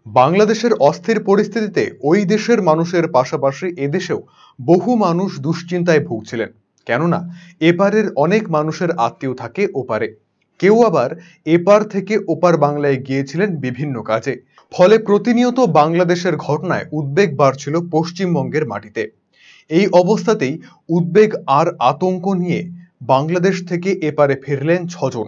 বাংলাদেশের অস্থির পরিস্থিতিতে ওই দেশের মানুষের পাশাপাশি এদেশেও বহু মানুষ দুশ্চিন্তায় ভুগছিলেন। কেননা এপারের অনেক মানুষের আত্মীয় থাকে ওপারে, কেউ আবার এপার থেকে ওপার বাংলায় গিয়েছিলেন বিভিন্ন কাজে। ফলে প্রতিনিয়ত বাংলাদেশের ঘটনায় উদ্বেগ বাড়ছিল পশ্চিমবঙ্গের মাটিতে। এই অবস্থাতেই উদ্বেগ আর আতঙ্ক নিয়ে বাংলাদেশ থেকে এপারে ফিরলেন ৬ জন।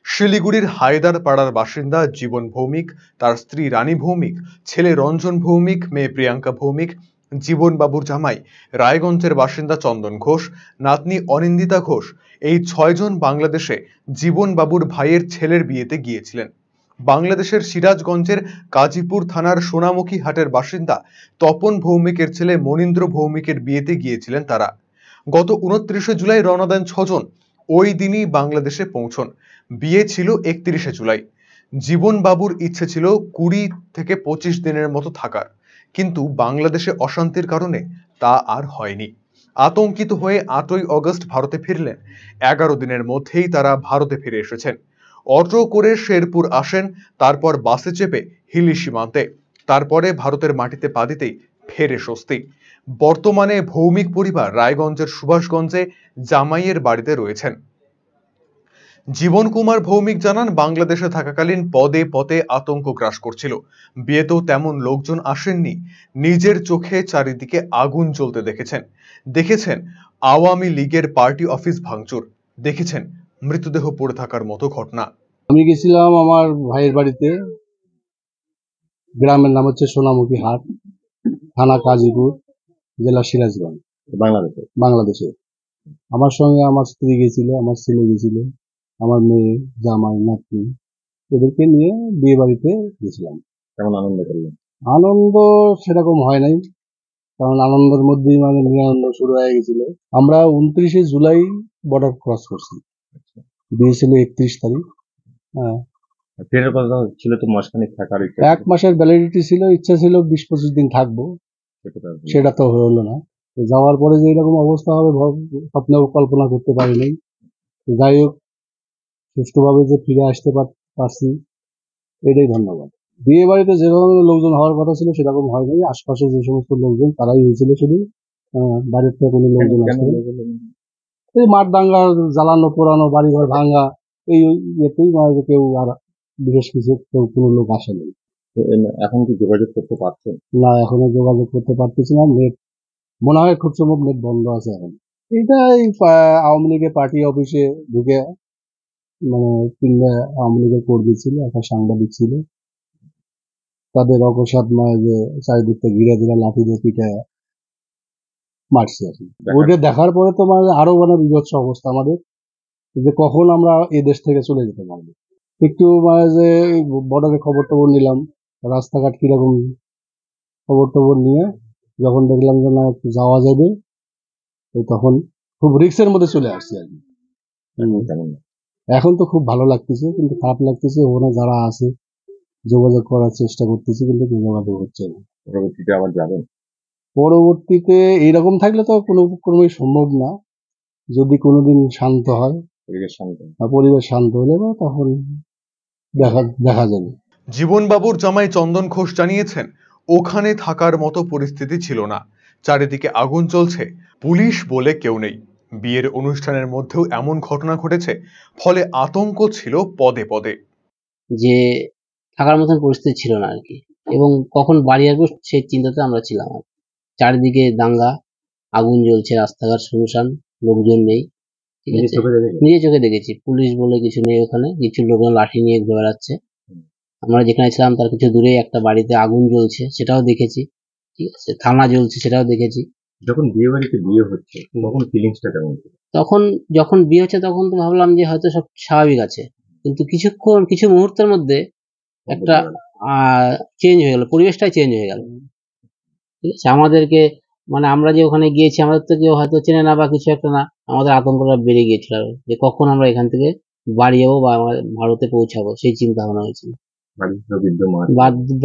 শিলিগুড়ির হায়দারপাড়ার বাসিন্দা জীবন ভৌমিক, তার স্ত্রী রানী ভৌমিক, ছেলে রঞ্জন ভৌমিক, মেয়ে প্রিয়াঙ্কা ভৌমিক, জীবন বাবুর জামাই রায়গঞ্জের বাসিন্দা চন্দন ঘোষ, নাতনি অনিন্দিতা ঘোষ। এই ৬ জন বাংলাদেশে জীবন বাবুর ভাইয়ের ছেলের বিয়েতে গিয়েছিলেন। বাংলাদেশের সিরাজগঞ্জের কাজীপুর থানার সোনামুখী হাটের বাসিন্দা তপন ভৌমিকের ছেলে মনীন্দ্র ভৌমিকের বিয়েতে গিয়েছিলেন তারা। গত ২৯শে জুলাই রওনা দেন ৬ জন। ওই দিনই বাংলাদেশে পৌঁছন। বিয়ে ছিল ৩১শে জুলাই। জীবন বাবুর ইচ্ছে ছিল ২০ থেকে ২৫ দিনের মতো থাকার, কিন্তু বাংলাদেশে অশান্তির কারণে তা আর হয়নি। আতঙ্কিত হয়ে ৮ই অগস্ট ভারতে ফিরলেন। ১১ দিনের মধ্যেই তারা ভারতে ফিরে এসেছেন। অটো করে শেরপুর আসেন, তারপর বাসে চেপে হিলি সীমান্তে, তারপরে ভারতের মাটিতে পা দিতেই ফেরে স্বস্তি। বর্তমানে ভৌমিক পরিবার রায়গঞ্জের সুভাষগঞ্জে জামাইয়ের বাড়িতে রয়েছেন। জীবন কুমার ভৌমিক জানান, বাংলাদেশে থাকাকালীন পদে পদে আতঙ্ক গ্রাস করছিল। বিয়েতেও তেমন লোকজন আসেননি। নিজের চোখে চারিদিকে আগুন জ্বলতে দেখেছেন আওয়ামী লীগের পার্টি অফিস ভাঙচুর, দেখেছেন মৃতদেহ পড়ে থাকার মতো ঘটনা। আমি গেছিলাম আমার ভাইয়ের বাড়িতে। গ্রামের নাম হচ্ছে সোনামুখী হাট, থানা কাজীপুর, জেলা সিরাজগঞ্জ, বাংলাদেশে। আমার সঙ্গে আমার স্ত্রী গেছিল, আমার ছেলে গেছিল, আমার মেয়ে, জামাই, নাতনি, এদেরকে নিয়ে বিয়ে বাড়িতে গেছিলাম। কেমন আনন্দ করলেন? আনন্দ সেরকম হয় নাই, কারণ আনন্দের মধ্যেই মানে নিরানন্দ শুরু হয়ে গেছিল। আমরা ২৯শে জুলাই বর্ডার ক্রস করছি। বিয়ে ছিল ৩১ তারিখ। হ্যাঁ, ট্রেনের কথা ছিল তো মাসখানেক থাকার ইচ্ছা। ১ মাসের ভ্যালিডিটি ছিল, ইচ্ছা ছিল ২০-২৫ দিন থাকবো, সেটা তো হলো না। যাওয়ার পরে যে এরকম অবস্থা হবে স্বপ্নেও কল্পনা করতে পারি নাই। যাই হোক, সুষ্ঠুভাবে যে ফিরে আসতে পারছি, এটাই ধন্যবাদ। বিয়ে বাড়িতে যে ধরনের লোকজন হওয়ার কথা ছিল সেরকম হয় নাই। আশপাশে যে সমস্ত লোকজন তারাই হয়েছিল শুধু, বাড়ির থেকে কোনো লোকজন আসে। এই মাঠ দাঙ্গা, জ্বালানো পোড়ানো, বাড়িঘর ভাঙা, এই ইয়েতেই মানে কেউ আর বিশেষ কিছু কেউ কোনো লোক আসেনি। এখন কি যোগাযোগ করতে পারছেন? না, এখনো যোগাযোগ করতে পারতেছি না। নেট মনে হয় খুব সম্ভব নেট বন্ধ আছে এখন। এটা এই আওয়ামী লীগের পার্টি অফিসে ঢুকে, মানে ৩ আওয়ামী লীগের কর্মী ছিল, একটা সাংবাদিক ছিল, তাদের অকস্মাৎ নয় যে চারিদিক থেকে ঘিরে ঘিরে লাঠি দিয়ে পিঠে মারছে আর কি। ওইটা দেখার পরে তো মানে আরো মানে বিভৎস অবস্থা আমাদের, যে কখন আমরা এই দেশ থেকে চলে যেতে পারবো। একটু মানে যে বর্ডারে খবর টবর নিলাম, রাস্তাঘাট কিরকম, খবর টবর নিয়ে যখন দেখলাম যে না একটু যাওয়া যাবে, তখন খুব রিস্কের মধ্যে চলে আসছি আর কি। এখন তো খুব ভালো লাগতেছে, কিন্তু খারাপ লাগতেছে। ওখানে যারা আছে যোগাযোগ করার চেষ্টা করতেছি, কিন্তু যোগাযোগ হচ্ছে না। পরবর্তীতে আবার যাবেন? পরবর্তীতে এইরকম থাকলে তো কোনো ক্রমেই সম্ভব না। যদি কোনোদিন শান্ত হয়, পরিবেশ শান্ত হলে তখন দেখা যাবে। জীবন বাবুর জামাই চন্দন ঘোষ জানিয়েছেন, ওখানে থাকার মতো পরিস্থিতি ছিল না। চারিদিকে আগুন চলছে, পুলিশ বলে কেউ নেই। বিয়ের অনুষ্ঠানের মধ্যেও এমন ঘটনা ঘটেছে, ফলে আতঙ্ক ছিল পদে পদে। যে থাকার মতন পরিস্থিতি ছিল না আর কি, এবং কখন বাড়ি আসবো সেই চিন্তাতে আমরা ছিলাম। আর চারিদিকে দাঙ্গা, আগুন জ্বলছে, রাস্তাঘাট শুনশান, লোকজন নেই। ঠিক আছে, নিজে চোখে দেখেছি। পুলিশ বলে কিছু নেই ওখানে, কিছু লোকজন লাঠি নিয়ে ঘুরে বেড়াচ্ছে। আমরা যেখানে ছিলাম তার কিছু দূরে একটা বাড়িতে আগুন জ্বলছে, সেটাও দেখেছি। ঠিক আছে, থানা জ্বলছে, সেটাও দেখেছি। যখন বিয়ে বাড়িতে বিয়ে হচ্ছে তখন ফিলিংসটা কেমন ছিল? তখন যখন বিয়ে হচ্ছে তখন তো ভাবলাম যে হয়তো সব স্বাভাবিক আছে, কিন্তু কিছু মুহূর্তের মধ্যে একটা চেঞ্জ হয়ে গেল, পরিবেশটাই চেঞ্জ হয়ে গেল। ঠিক আছে, আমাদেরকে মানে আমরা যে ওখানে গিয়েছি, আমাদের তো কেউ হয়তো চেনে না বা কিছু একটা না, আমাদের আতঙ্কটা বেড়ে গিয়েছিল যে কখন আমরা এখান থেকে বাড়ি যাবো বা ভারতে পৌঁছাবো, সেই চিন্তা ভাবনা হয়েছিল।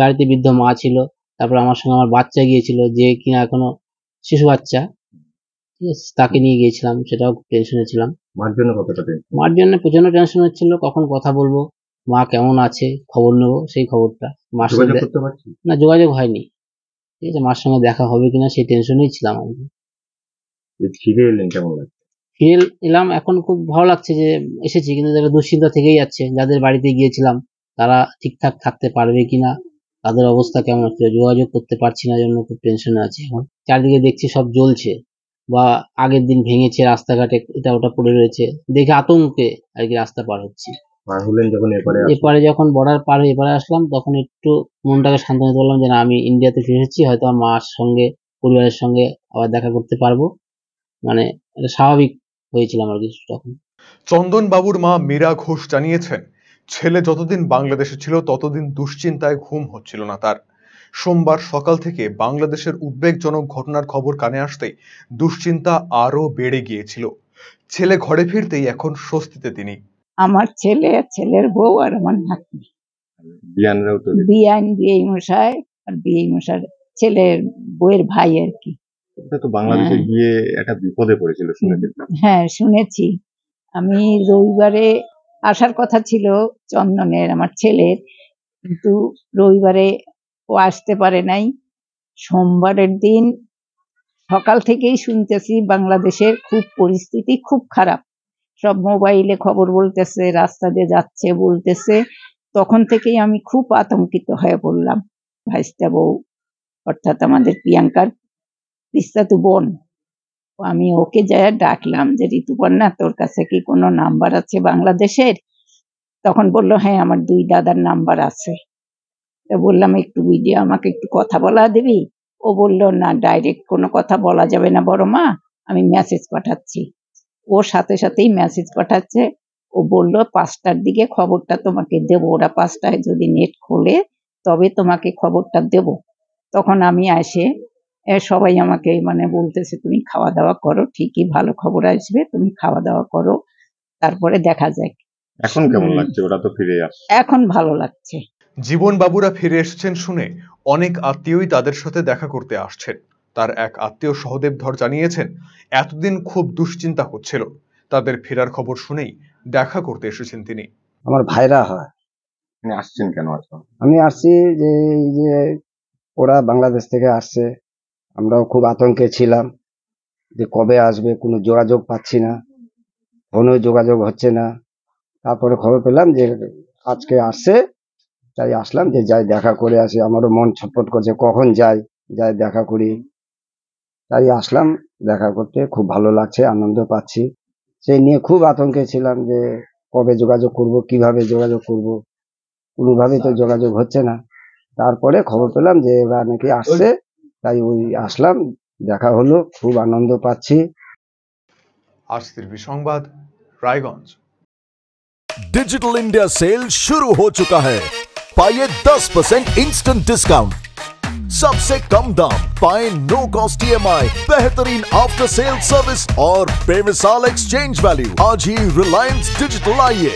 বাড়িতে বৃদ্ধ মা ছিল, তারপর আমার সঙ্গে আমার বাচ্চা গিয়েছিল, যে কিনা এখনো শিশু বাচ্চা। ঠিক আছে, তাকে নিয়ে গিয়েছিলাম, সেটাও টেনশনে ছিলাম। মার জন্য কতটা টেনশন? মার জন্য প্রচন্ড টেনশন হচ্ছিল, কখন কথা বলবো, মা কেমন আছে খবর নেব, সেই খবরটা মার যোগাযোগ সাথে করতে পারছি? না, যোগাযোগ হয়নি। ঠিক আছে, মার সঙ্গে দেখা হবে কিনা সেই টেনশনেই ছিলাম আমি। যে ফিরে এলেন কেমন লাগছে? ফিরে এলাম, এখন খুব ভালো লাগছে যে এসেছি, কিন্তু একটা দুশ্চিন্তা থেকেই যাচ্ছে। যাদের বাড়িতে গিয়েছিলাম তারা ঠিকঠাক থাকতে পারবে কিনা, তাদের অবস্থা কেমন হচ্ছে, যোগাযোগ করতে পারছি না জন্য খুব টেনশনে আছি এখন। চারদিকে দেখছি সব জ্বলছে, বা আগের দিন ভেঙেছে, রাস্তাঘাটে এটা ওটা পড়ে রয়েছে, দেখে আতঙ্কে আর কি রাস্তা পার হচ্ছি। পার হলেন যখন এপারে আসলেন, এপারে যখন বর্ডার পার হয়ে এপারে আসলাম, তখন একটু মনটাকে শান্ত নিতে পারলাম যে না, আমি ইন্ডিয়াতে ফিরে এসেছি, হয়তো আমার মার সঙ্গে, পরিবারের সঙ্গে আবার দেখা করতে পারবো। মানে এটা স্বাভাবিক হয়েছিলাম আর কি তখন। চন্দন বাবুর মা মীরা ঘোষ জানিয়েছেন, ছেলে যতদিন বাংলাদেশে ছিল ততদিন দুশ্চিন্তায় ঘুম হচ্ছিল না তার। সোমবার সকাল থেকে বাংলাদেশের উদ্বেগজনক ঘটনার খবর কানে আসতেই দুশ্চিন্তা আরো বেড়ে গিয়েছিল। ছেলে ঘরে ফিরতেই এখন স্বস্তিতে তিনি। আমার ছেলে, ছেলের বউ আর আমার নাতনি, বিয়ানরাও তো বিআই মশাই আর বিআই মশাই ছেলের বউয়ের ভাই আর কি। এটা তো বাংলাদেশে গিয়ে একটা বিপদে পড়েছিল শুনেছিলাম। হ্যাঁ শুনেছি। আমি রবিবারে আসার কথা ছিল চন্দনের, আমার ছেলের, কিন্তু রবিবারে ও আসতে পারে নাই। সোমবারের দিন সকাল থেকেই শুনতেছি বাংলাদেশের খুব পরিস্থিতি খুব খারাপ, সব মোবাইলে খবর বলতেছে, রাস্তা দিয়ে যাচ্ছে বলতেছে। তখন থেকেই আমি খুব আতঙ্কিত হয়ে পড়লাম। ভাইস্তা বউ অর্থাৎ আমাদের প্রিয়াঙ্কার পিস্তাতু বোন, আমি ওকে যায় ডাকলাম যে ঋতুপর্ণা, তোর কাছে কি কোনো নাম্বার আছে বাংলাদেশের? তখন বলল হ্যাঁ আমার 2 দাদার নাম্বার আছে। তা বললাম একটু ভিডিও আমাকে একটু কথা বলা দিবি? ও বলল না, ডাইরেক্ট কোনো কথা বলা যাবে না বড় মা, আমি মেসেজ পাঠাচ্ছি। ওর সাথে সাথেই মেসেজ পাঠাচ্ছে। ও বলল 5টার দিকে খবরটা তোমাকে দেব, ওরা 5টায় যদি নেট খোলে তবে তোমাকে খবরটা দেব। তখন আমি আসে সবাই আমাকে মানে বলতেছে তুমি খাওয়া দাওয়া করো, ঠিকই ভালো খবর আসবে, তুমি খাওয়া দাওয়া করো, তারপরে দেখা যাক। এখন কেমন লাগছে? ওরা তো ফিরে আসছে। এখন ভালো লাগছে। জীবন বাবুরা ফিরে এসেছেন শুনে অনেক আত্মীয়ই তাদের সাথে দেখা করতে আসছেন। তার এক আত্মীয় সহদেব ধর জানিয়েছেন, এতদিন খুব দুশ্চিন্তা হচ্ছিল, তাদের ফেরার খবর শুনেই দেখা করতে এসেছেন তিনি। আমার ভাইরা হয়। আপনি আসছেন কেন আজকে? আমি আসছি যে এই যে ওরা বাংলাদেশ থেকে আসছে, আমরাও খুব আতঙ্কে ছিলাম যে কবে আসবে, কোনো যোগাযোগ পাচ্ছি না, ফোনেও যোগাযোগ হচ্ছে না। তারপরে খবর পেলাম যে আজকে আসছে, তাই আসলাম যে যাই দেখা করে আসি। আমারও মন ছটফট করছে কখন যাই দেখা করি, তাই আসলাম দেখা করতে। খুব ভালো লাগছে, আনন্দ পাচ্ছি। সেই নিয়ে খুব আতঙ্কে ছিলাম যে কবে যোগাযোগ করব, কিভাবে যোগাযোগ করব, কোনোভাবেই তো যোগাযোগ হচ্ছে না। তারপরে খবর পেলাম যে এরা নাকি আসছে, তাই ওই আসলাম, দেখা হলো, খুব আনন্দ পাচ্ছি। আজ টিভি সংবাদ, রায়গঞ্জ। डिजिटल इंडिया सेल शुरू हो चुका है। पाइए 10% इंस्टेंट डिस्काउंट, सबसे कम दाम, पाए नो कॉस्ट EMI, बेहतरीन आफ्टर सेल सर्विस और बेमिसाल एक्सचेंज वैल्यू। आज ही रिलायंस डिजिटल आइए।